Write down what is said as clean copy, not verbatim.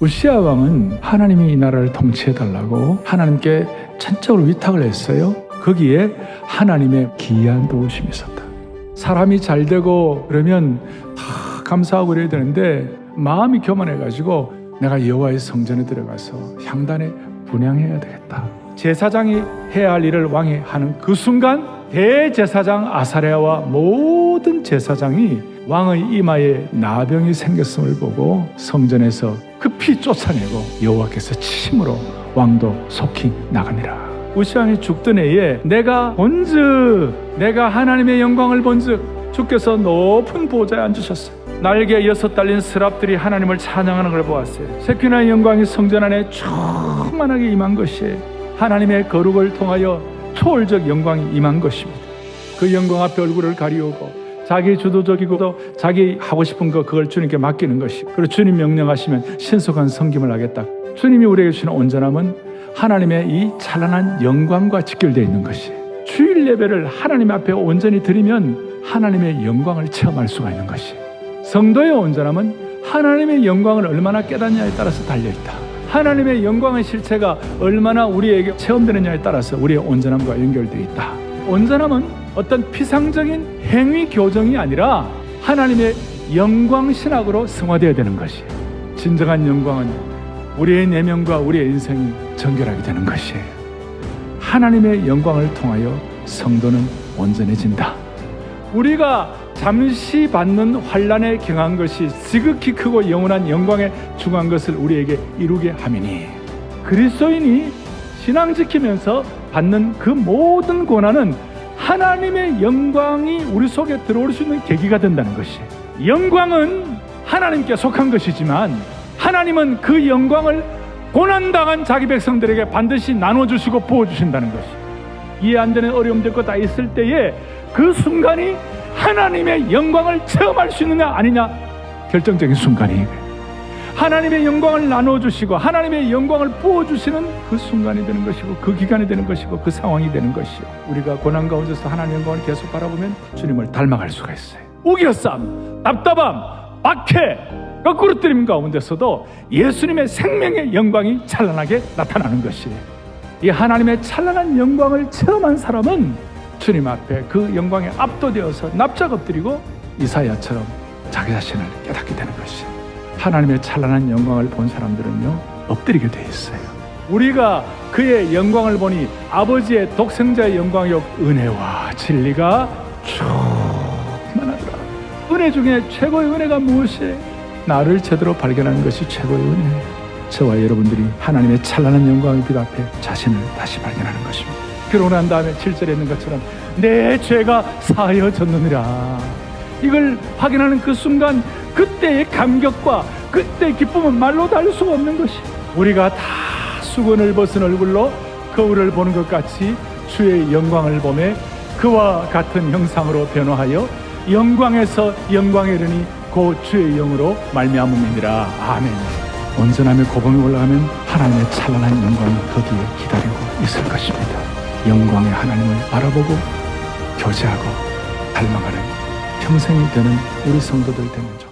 우시아 왕은 하나님이 이 나라를 통치해달라고 하나님께 전적으로 위탁을 했어요. 거기에 하나님의 기이한 도우심이 있었다. 사람이 잘 되고 그러면 다 감사하고 그래야 되는데 마음이 교만해가지고 내가 여호와의 성전에 들어가서 향단에 분향해야 되겠다. 제사장이 해야 할 일을 왕이 하는 그 순간 대제사장 아사랴와 모든 제사장이 왕의 이마에 나병이 생겼음을 보고 성전에서 급히 쫓아내고 여호와께서 치심으로 왕도 속히 나가니라. 우시아 왕이 죽던 해에 내가 하나님의 영광을 본즉 주께서 높은 보좌에 앉으셨어요. 날개 6 달린 스랍들이 하나님을 찬양하는 걸 보았어요. 세키나의 영광이 성전 안에 충만하게 임한 것이 하나님의 거룩을 통하여 초월적 영광이 임한 것입니다. 그 영광 앞에 얼굴을 가리우고 자기 주도적이고도 자기 하고 싶은 거 그걸 주님께 맡기는 것이, 그리고 주님 명령하시면 신속한 섬김을 하겠다. 주님이 우리에게 주시는 온전함은 하나님의 이 찬란한 영광과 직결되어 있는 것이, 주일 예배를 하나님 앞에 온전히 드리면 하나님의 영광을 체험할 수가 있는 것이, 성도의 온전함은 하나님의 영광을 얼마나 깨닫냐에 따라서 달려있다. 하나님의 영광의 실체가 얼마나 우리에게 체험되느냐에 따라서 우리의 온전함과 연결되어 있다. 온전함은 어떤 피상적인 행위 교정이 아니라 하나님의 영광 신학으로 승화되어야 되는 것이, 진정한 영광은 우리의 내면과 우리의 인생이 정결하게 되는 것이에요. 하나님의 영광을 통하여 성도는 온전해진다. 우리가 잠시 받는 환난에 경한 것이 지극히 크고 영원한 영광에 중한 것을 우리에게 이루게 하미니, 그리스도인이 신앙 지키면서 받는 그 모든 고난은 하나님의 영광이 우리 속에 들어올 수 있는 계기가 된다는 것이, 영광은 하나님께 속한 것이지만 하나님은 그 영광을 고난당한 자기 백성들에게 반드시 나눠주시고 부어주신다는 것이, 이해 안 되는 어려움들 거 다 있을 때에 그 순간이 하나님의 영광을 체험할 수 있느냐 아니냐 결정적인 순간이에요. 하나님의 영광을 나눠주시고 하나님의 영광을 부어주시는 그 순간이 되는 것이고, 그 기간이 되는 것이고, 그 상황이 되는 것이요. 우리가 고난 가운데서 하나님의 영광을 계속 바라보면 주님을 닮아갈 수가 있어요. 우겨쌈, 답답함, 박해, 거꾸로 뜨림 가운데서도 예수님의 생명의 영광이 찬란하게 나타나는 것이에요. 이 하나님의 찬란한 영광을 체험한 사람은 주님 앞에 그 영광에 압도되어서 납작 엎드리고 이사야처럼 자기 자신을 깨닫게 되는 것이에요. 하나님의 찬란한 영광을 본 사람들은요, 엎드리게 돼 있어요. 우리가 그의 영광을 보니 아버지의 독생자의 영광이요 은혜와 진리가 충만하더라. 은혜 중에 최고의 은혜가 무엇이에요? 나를 제대로 발견하는 것이 최고의 은혜예요. 저와 여러분들이 하나님의 찬란한 영광의 빛 앞에 자신을 다시 발견하는 것입니다. 그러고 난 다음에 7절에 있는 것처럼 내 죄가 사하여졌느니라. 이걸 확인하는 그 순간, 그때의 감격과 그때의 기쁨은 말로 다 할 수가 없는 것이, 우리가 다 수건을 벗은 얼굴로 거울을 보는 것 같이 주의 영광을 보매 그와 같은 형상으로 변화하여 영광에서 영광에 이르니 곧 주의 영으로 말미암음이니라. 아멘. 온전함의 고봉에 올라가면 하나님의 찬란한 영광이 거기에 기다리고 있을 것입니다. 영광의 하나님을 바라보고 교제하고 닮아가는 평생이 되는 우리 성도들 되는 줄